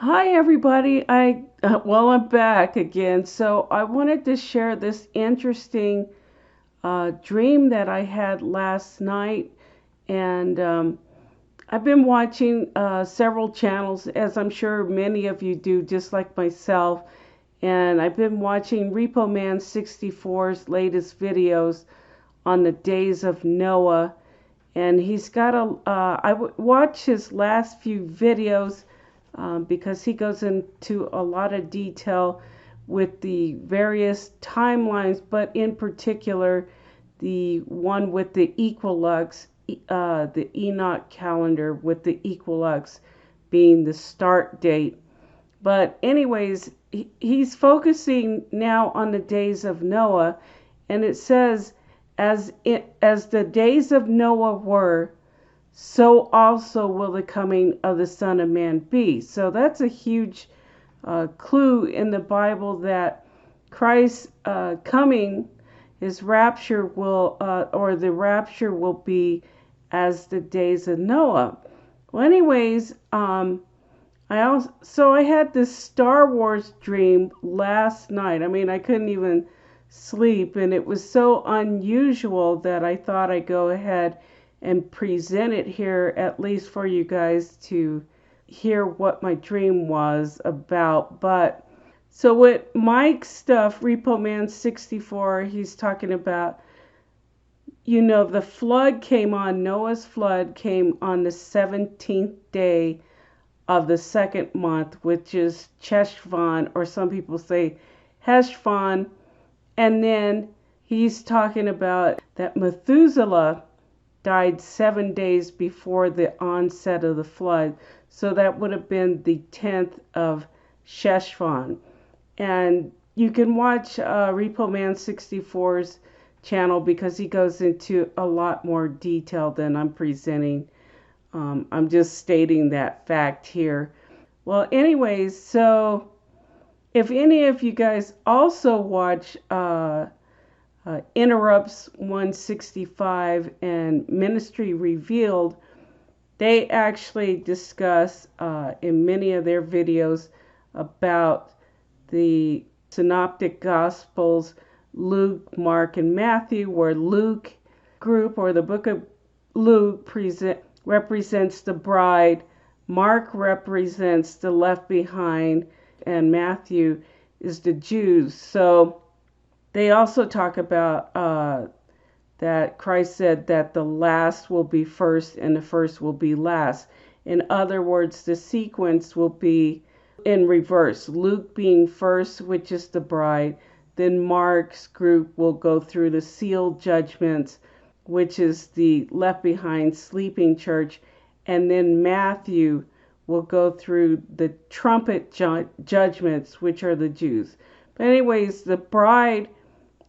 Hi everybody. I'm back again. So I wanted to share this interesting dream that I had last night, and I've been watching several channels, as I'm sure many of you do, just like myself. And I've been watching Repo Man 64's latest videos on the days of Noah, and he's got watched his last few videos because he goes into a lot of detail with the various timelines, but in particular, the one with the equilux, the Enoch calendar with the equilux being the start date. But, anyways, he's focusing now on the days of Noah, and it says, as the days of Noah were, so also will the coming of the Son of Man be. So that's a huge clue in the Bible that Christ's coming, his rapture or the rapture will be as the days of Noah. Well, anyways, I had this Star Wars dream last night. I mean, I couldn't even sleep, and it was so unusual that I thought I'd go ahead and present it here, at least for you guys to hear what my dream was about. But so with Mike's stuff, Repo Man 64, he's talking about, the flood came on, Noah's flood came on the 17th day of the second month, which is Cheshvan, or some people say Heshvan. And then he's talking about that Methuselah died 7 days before the onset of the flood. So that would have been the 10th of Sheshvan. And you can watch Repo Man 64's channel because he goes into a lot more detail than I'm presenting. I'm just stating that fact here. Well, anyways, so if any of you guys also watch Interrupts 165 and Ministry Revealed, they actually discuss in many of their videos about the Synoptic Gospels, Luke, Mark, and Matthew, where Luke group or the book of Luke represents the bride, Mark represents the left behind, and Matthew is the Jews. So they also talk about that Christ said that the last will be first and the first will be last. In other words, the sequence will be in reverse. Luke being first, which is the bride. Then Mark's group will go through the sealed judgments, which is the left behind sleeping church. And then Matthew will go through the trumpet judgments, which are the Jews. But anyways, the bride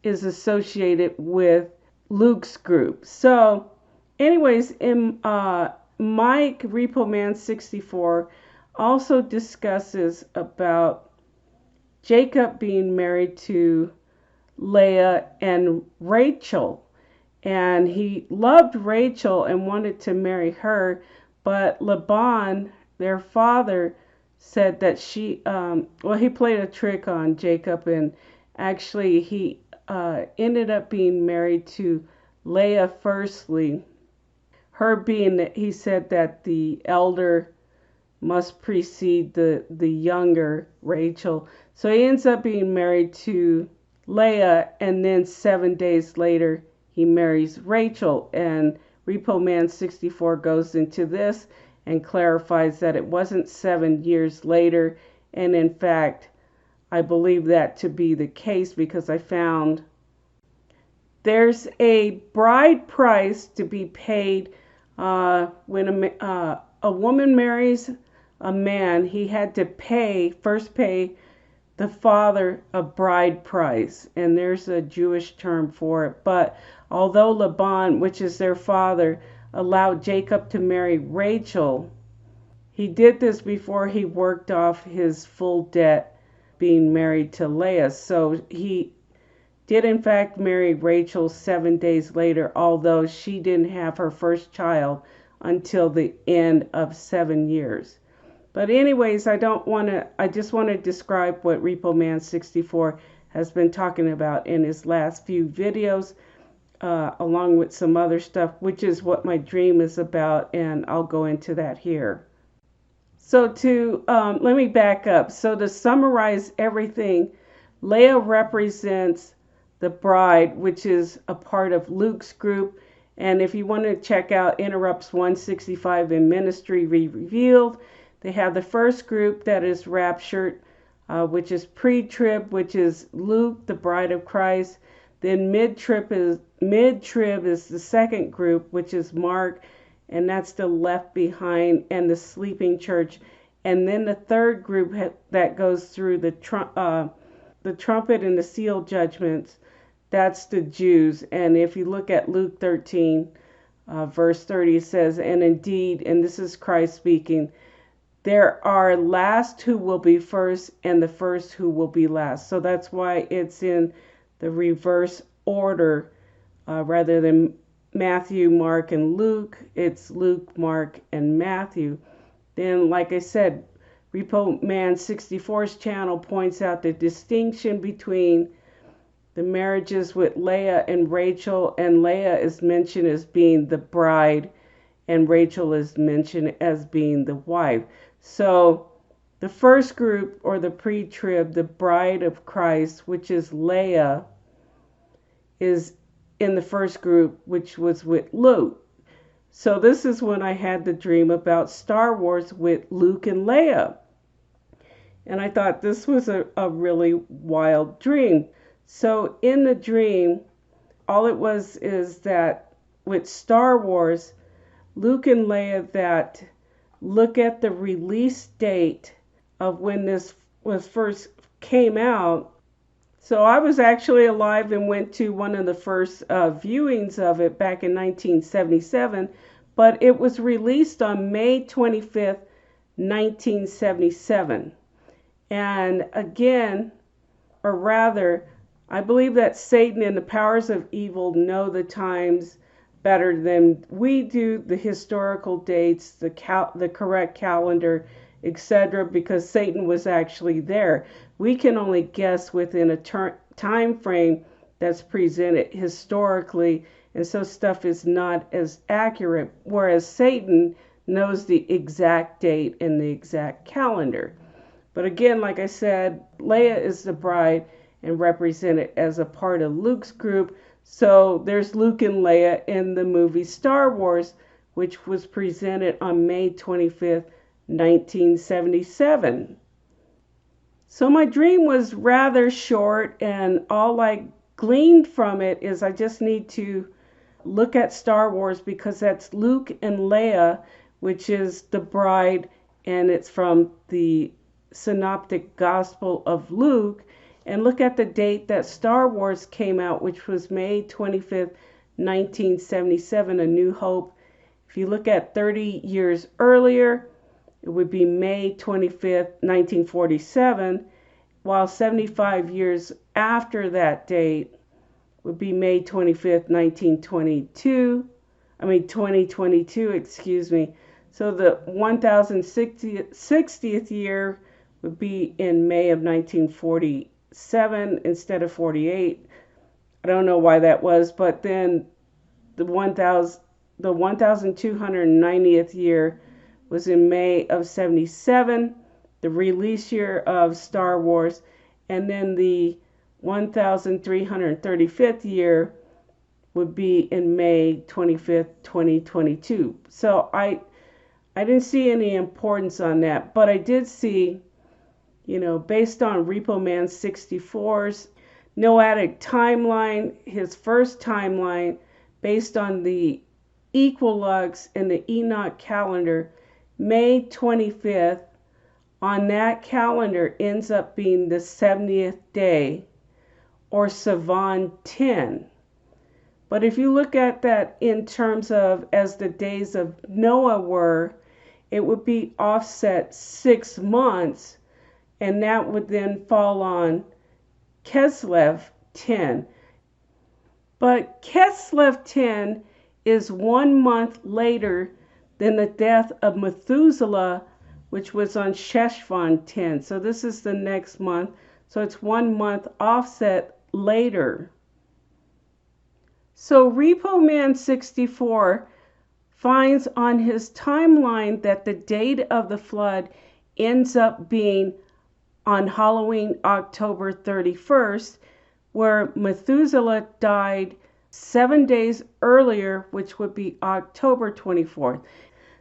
is associated with Luke's group. So anyways, in Mike Repo Man 64 also discusses about Jacob being married to Leah and Rachel. And he loved Rachel and wanted to marry her, but Laban, their father, said that he played a trick on Jacob, and actually he ended up being married to Leah firstly. Her being that he said that the elder must precede the younger Rachel. So he ends up being married to Leah, and then 7 days later he marries Rachel. And Repo Man 64 goes into this and clarifies that it wasn't 7 years later. And in fact, I believe that to be the case because I found there's a bride price to be paid when a woman marries a man. He had to first pay the father a bride price, and there's a Jewish term for it. But although Laban, which is their father, allowed Jacob to marry Rachel, he did this before he worked off his full debt being married to Leah. So he did in fact marry Rachel 7 days later, although she didn't have her first child until the end of 7 years. But anyways, I just want to describe what Repo Man 64 has been talking about in his last few videos, along with some other stuff, which is what my dream is about, and I'll go into that here. So let me back up. So to summarize everything, Leia represents the bride, which is a part of Luke's group. And if you want to check out Interrupts 165 in Ministry Revealed, they have the first group that is raptured, which is pre-trib, which is Luke, the bride of Christ. Then mid-trib is the second group, which is Mark, and that's the left behind and the sleeping church. And then the third group that goes through the trumpet and the seal judgments, that's the Jews. And if you look at Luke 13, verse 30, it says, and indeed, and this is Christ speaking, there are last who will be first and the first who will be last. So that's why it's in the reverse order, rather than Matthew, Mark, and Luke. It's Luke, Mark, and Matthew. Then, like I said, Repo Man 64's channel points out the distinction between the marriages with Leia and Rachel, and Leia is mentioned as being the bride, and Rachel is mentioned as being the wife. So the first group, or the pre-trib, the bride of Christ, which is Leia, is in the first group, which was with Luke. So this is when I had the dream about Star Wars with Luke and Leia. And I thought this was a really wild dream. So in the dream, all it was is that with Star Wars, Luke and Leia that look at the release date of when this was first came out. So I was actually alive and went to one of the first viewings of it back in 1977, but it was released on May 25th, 1977. And again, or rather, I believe that Satan and the powers of evil know the times better than we do, the historical dates, the correct calendar, etc., because Satan was actually there. We can only guess within a time frame that's presented historically, and so stuff is not as accurate, whereas Satan knows the exact date and the exact calendar. But again, like I said, Leia is the bride and represented as a part of Luke's group. So there's Luke and Leia in the movie Star Wars, which was presented on May 25th, 1977. So my dream was rather short, and all I gleaned from it is I just need to look at Star Wars because that's Luke and Leia, which is the bride, and it's from the Synoptic Gospel of Luke, and look at the date that Star Wars came out, which was May 25th, 1977, A New Hope. If you look at 30 years earlier, it would be May 25th, 1947, while 75 years after that date would be May 25th, 2022, excuse me. So the 1060th year would be in May of 1947 instead of 48. I don't know why that was, but then the 1290th year was in May of 77, the release year of Star Wars, and then the 1335th year would be in May 25th, 2022. So I didn't see any importance on that, but I did see, based on Repo Man 64's Noatic timeline, his first timeline, based on the Equilux and the Enoch calendar, May 25th on that calendar ends up being the 70th day, or Savan 10. But if you look at that in terms of as the days of Noah were, it would be offset 6 months, and that would then fall on Kislev 10. But Kislev 10 is 1 month later than the death of Methuselah, which was on Sheshvan 10. So this is the next month. So it's 1 month offset later. So Repo Man 64 finds on his timeline that the date of the flood ends up being on Halloween, October 31st, where Methuselah died 7 days earlier, which would be October 24th.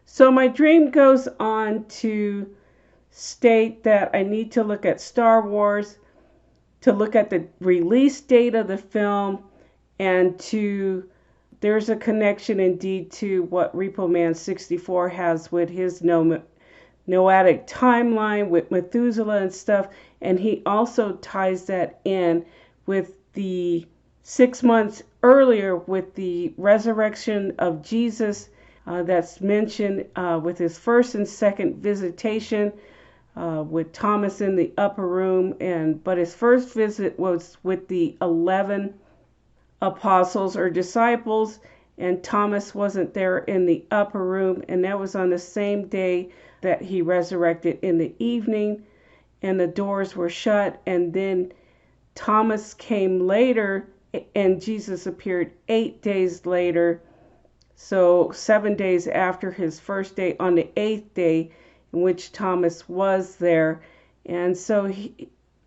So my dream goes on to state that I need to look at Star Wars, to look at the release date of the film, and there's a connection indeed to what Repo Man 64 has with his Noahic timeline with Methuselah and stuff, and he also ties that in with the 6 months earlier with the resurrection of Jesus that's mentioned with his first and second visitation with Thomas in the upper room, but his first visit was with the 11 apostles or disciples, and Thomas wasn't there in the upper room, and that was on the same day that he resurrected in the evening, and the doors were shut. And then Thomas came later, and Jesus appeared 8 days later, so 7 days after his first day, on the 8th day, in which Thomas was there. And so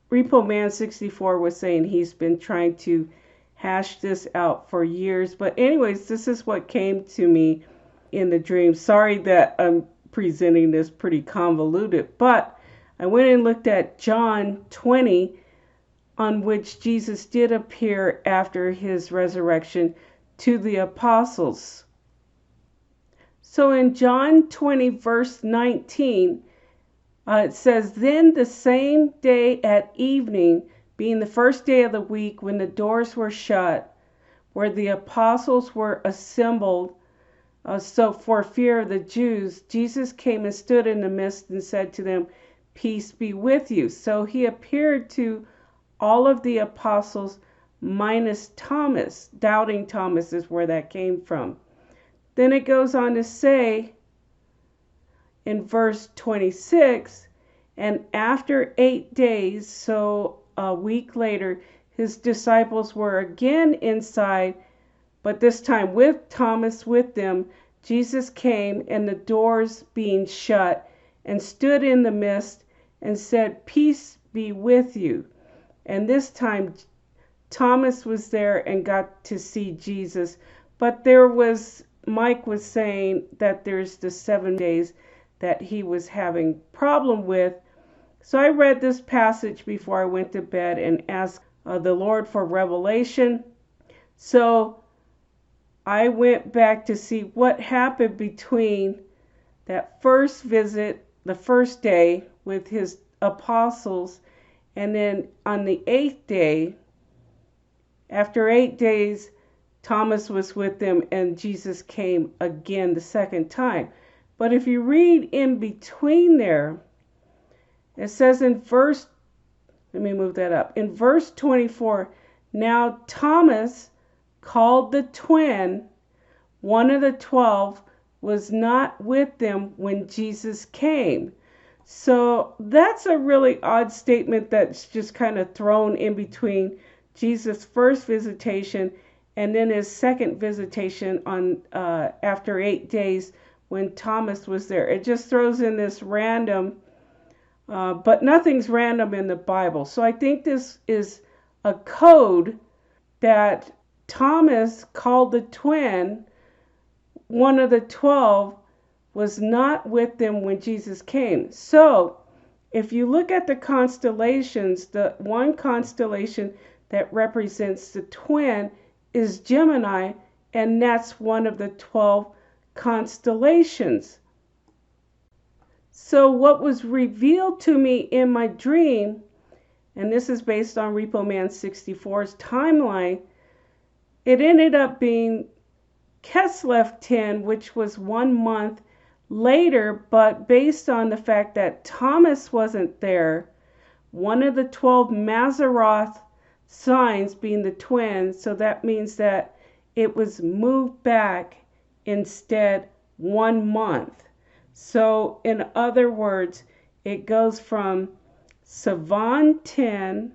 Repo Man 64 was saying he's been trying to hash this out for years. But anyways, this is what came to me in the dream. Sorry that I'm presenting this pretty convoluted, but I went and looked at John 20, on which Jesus did appear after his resurrection to the apostles. So in John 20, verse 19, it says, "Then the same day at evening, being the first day of the week, when the doors were shut, where the apostles were assembled, so for fear of the Jews, Jesus came and stood in the midst and said to them, 'Peace be with you.'" So he appeared to all of the apostles minus Thomas. Doubting Thomas is where that came from. Then it goes on to say in verse 26, "And after 8 days," so a week later, "his disciples were again inside, but this time with Thomas with them. Jesus came, and the doors being shut, and stood in the midst, and said, 'Peace be with you.' And this time Thomas was there and got to see Jesus. But Mike was saying that there's the 7 days that he was having problem with. So I read this passage before I went to bed and asked the Lord for revelation. So I went back to see what happened between that first visit, the first day with his apostles, and then on the 8th day, after 8 days, Thomas was with them and Jesus came again the second time. But if you read in between there, it says in verse 24, "Now Thomas, called the twin, one of the 12, was not with them when Jesus came." So that's a really odd statement that's just kind of thrown in between Jesus' first visitation and then his second visitation on after 8 days when Thomas was there. It just throws in this random, but nothing's random in the Bible. So I think this is a code that Thomas, called the twin, one of the 12, was not with them when Jesus came. So if you look at the constellations, the one constellation that represents the twin is Gemini, and that's one of the 12 constellations. So what was revealed to me in my dream, and this is based on Repo Man 64's timeline, it ended up being Kislev 10, which was 1 month later, but based on the fact that Thomas wasn't there, one of the 12 Mazzaroth signs being the twin, so that means that it was moved back instead 1 month. So in other words, it goes from Savan 10,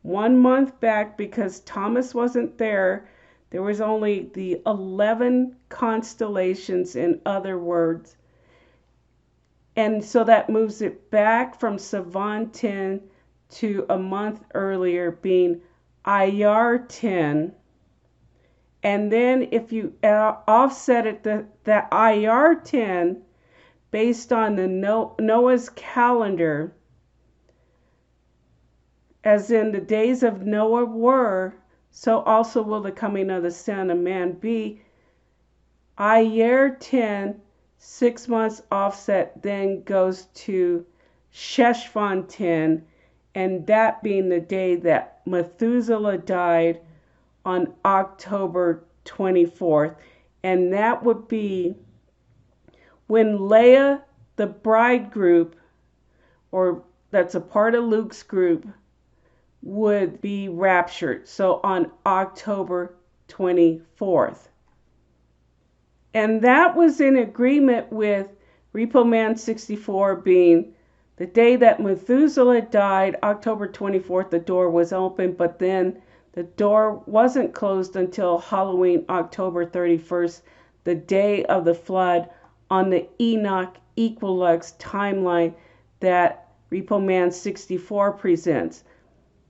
1 month back, because Thomas wasn't there. There was only the 11 constellations, in other words. And so that moves it back from Savan 10 to a month earlier, being Iyar 10. And then if you offset it, the Iyar 10, based on the Noah's calendar, as in the days of Noah were, so also will the coming of the Son of Man be. Iyar 10, 6 months offset, then goes to Sheshvan 10, and that being the day that Methuselah died on October 24th. And that would be when Leah, the bride group, or that's a part of Luke's group, would be raptured. So on October 24th. And that was in agreement with Repo Man 64 being the day that Methuselah died, October 24th, the door was open, but then the door wasn't closed until Halloween, October 31st, the day of the flood, on the Enoch Equilux timeline that Repo Man 64 presents.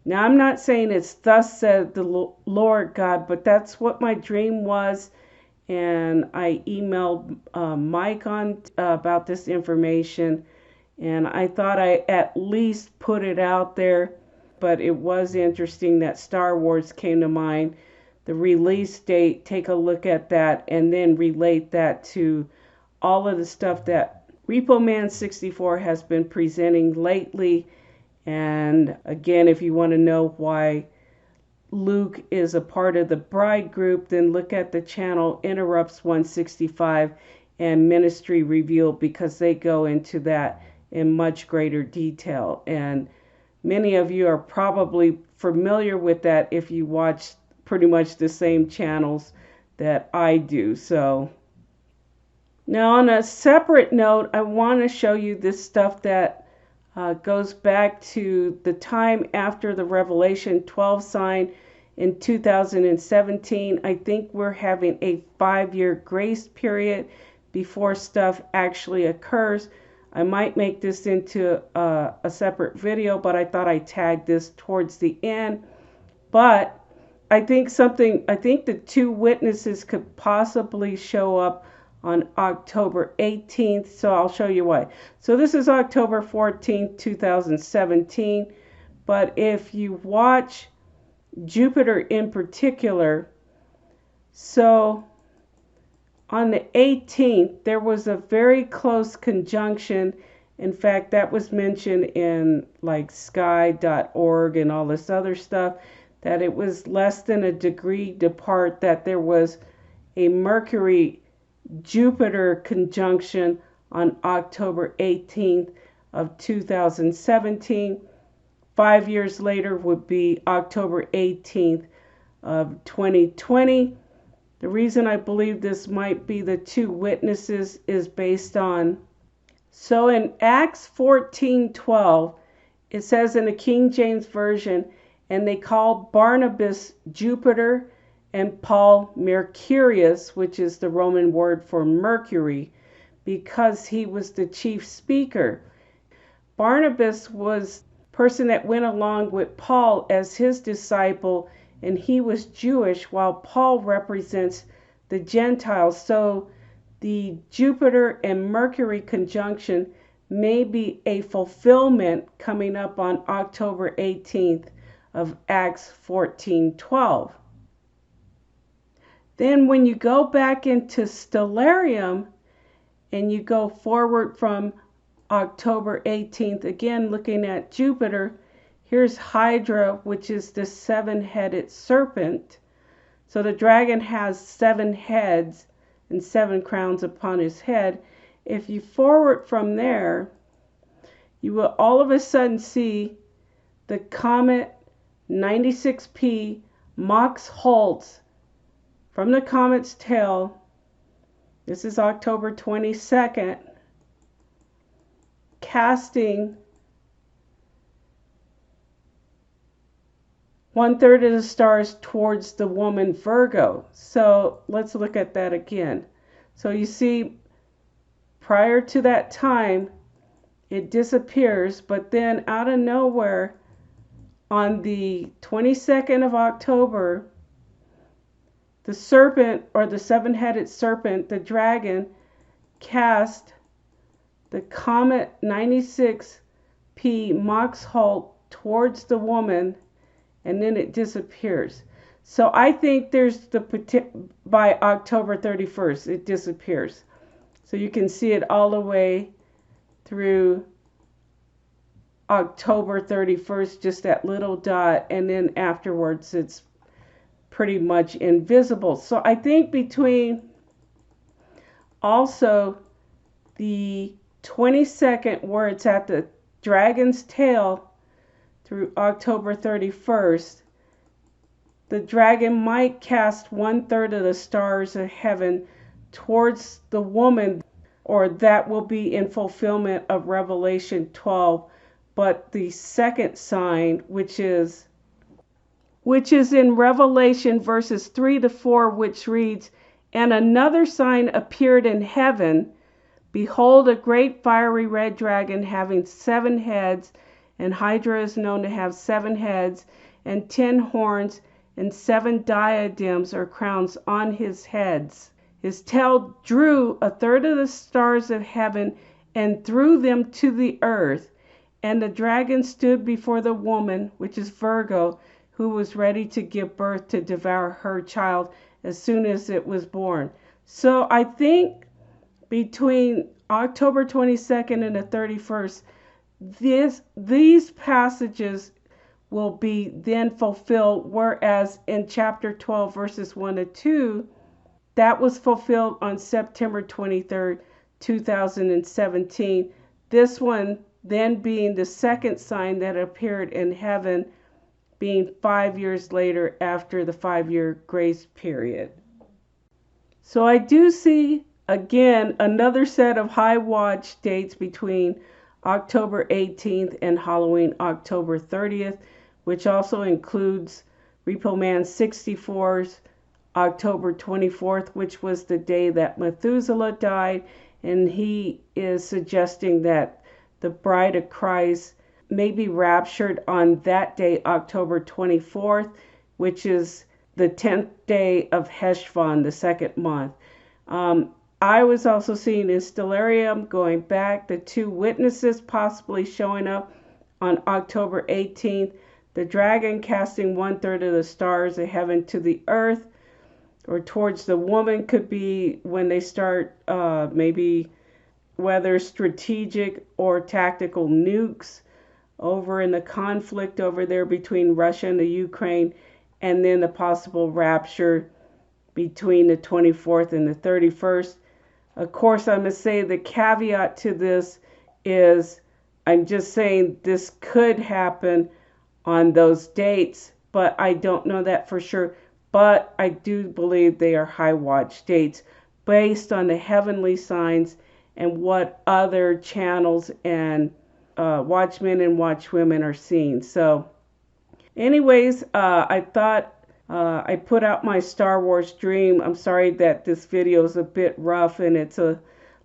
Now, I'm not saying it's thus said the Lord God, but that's what my dream was. And I emailed Mike on about this information. And I thought I at least put it out there. But it was interesting that StarWars came to mind. The release date, take a look at that, and then relate that to all of the stuff that Repo Man 64 has been presenting lately. And again, if you want to know why Luke is a part of the bride group, then look at the channel Interrupts 165 and Ministry Revealed, because they go into that in much greater detail. And many of you are probably familiar with that if you watch pretty much the same channels that I do. So now, on a separate note, I want to show you this stuff that goes back to the time after the Revelation 12 sign in 2017. I think we're having a 5-year grace period before stuff actually occurs. I might make this into a separate video, but I thought I'd tag this towards the end. But I think the two witnesses could possibly show up on October 18th, so I'll show you why. So this is October 14th, 2017, but if you watch Jupiter in particular, so on the 18th, there was a very close conjunction. In fact, that was mentioned in like sky.org and all this other stuff, that it was less than a degree apart, that there was a Mercury Jupiter conjunction on October 18th of 2017. 5 years later would be October 18th of 2020. The reason I believe this might be the two witnesses is based on, so in Acts 14:12, it says in the King James Version, and they called Barnabas Jupiter and Paul Mercurius, which is the Roman word for Mercury, because he was the chief speaker. Barnabas was the person that went along with Paul as his disciple, and he was Jewish, while Paul represents the Gentiles. So the Jupiter and Mercury conjunction may be a fulfillment coming up on October 18th of Acts 14:12. Then when you go back into Stellarium and you go forward from October 18th, again looking at Jupiter, here's Hydra, which is the 7-headed serpent. So the dragon has 7 heads and 7 crowns upon his head. If you forward from there, you will all of a sudden see the comet 96P Mox Holtz from the comet's tail This is October 22nd. Casting 1/3 of the stars towards the woman Virgo. So let's look at that again. So you see, prior to that time, it disappears, but then out of nowhere, on the 22nd of October, the serpent, or the seven-headed serpent, the dragon, cast the comet 96P Mox-Hulk towards the woman, and then it disappears. So I think there's by October 31st, it disappears. So you can see it all the way through October 31st, just that little dot, and then afterwards it's pretty much invisible. So I think between also the 22nd, where it's at the dragon's tail, through October 31st, the dragon might cast 1/3 of the stars of heaven towards the woman, or that will be in fulfillment of Revelation 12. But the second sign, which is in Revelation verses 3-4, which reads, "And another sign appeared in heaven. Behold, a great fiery red dragon having 7 heads, and Hydra is known to have 7 heads, and 10 horns, and 7 diadems or crowns on his heads. His tail drew 1/3 of the stars of heaven and threw them to the earth. And the dragon stood before the woman, which is Virgo, who was ready to give birth to devour her child as soon as it was born." So I think between October 22nd and the 31st, these passages will be then fulfilled, whereas in chapter 12, verses 1-2, that was fulfilled on September 23rd, 2017. This one then being the second sign that appeared in heaven, being 5 years later after the 5-year grace period. So I do see, again, another set of high watch dates between October 18th and Halloween, October 30th, which also includes Repo Man 64's October 24th, which was the day that Methuselah died, and he is suggesting that the bride of Christ may be raptured on that day, October 24th, which is the 10th day of Heshvan, the second month. I was also seeing in Stellarium, going back, the 2 witnesses possibly showing up on October 18th, the dragon casting 1/3 of the stars of heaven to the earth, or towards the woman, could be when they start maybe whether strategic or tactical nukes over in the conflict over there between Russia and the Ukraine, and then the possible rapture between the 24th and the 31st. Of course, I must say the caveat to this is I'm just saying this could happen on those dates, but I don't know that for sure. But I do believe they are high watch dates based on the heavenly signs and what other channels and watchmen and watchwomen are seeing. So anyways, I thought I put out my Star Wars dream. I'm sorry that this video is a bit rough and it's a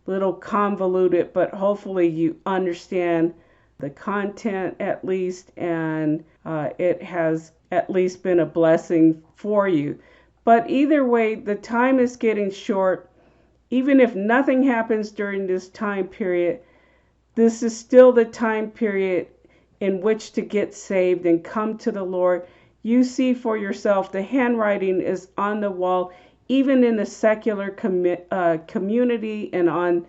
little convoluted, but hopefully you understand the content at least, and it has at least been a blessing for you. But either way, the time is getting short. Even if nothing happens during this time period, this is still the time period in which to get saved and come to the Lord. You see for yourself, the handwriting is on the wall, even in the secular community, and on,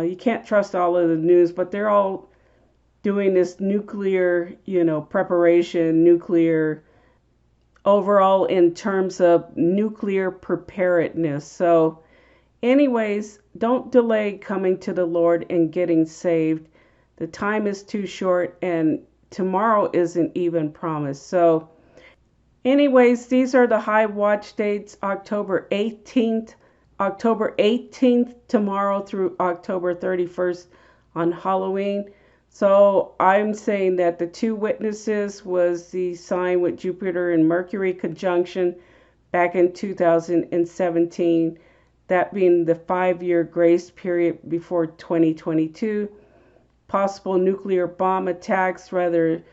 you can't trust all of the news, but they're all doing this nuclear, preparation, nuclear overall in terms of nuclear preparedness. So anyways, don't delay coming to the Lord and getting saved. The time is too short, and tomorrow isn't even promised. So anyways, these are the high watch dates: October 18th, October 18th tomorrow through October 31st on Halloween. So I'm saying that the two witnesses was the sign with Jupiter and Mercury conjunction back in 2017, that being the 5-year grace period before 2022. Possible nuclear bomb attacks, rather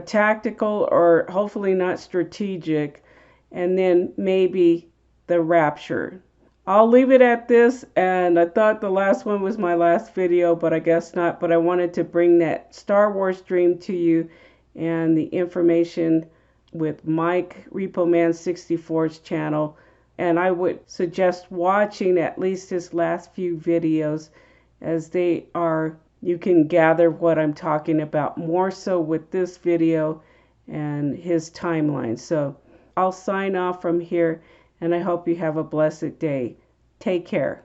tactical or hopefully not strategic, and then maybe the rapture. I'll leave it at this, and I thought the last one was my last video, but I guess not. But I wanted to bring that Star Wars dream to you and the information with Mike RepoMan64's channel. And I would suggest watching at least his last few videos, as they are, you can gather what I'm talking about more so with this video and his timeline. So I'll sign off from here, and I hope you have a blessed day. Take care.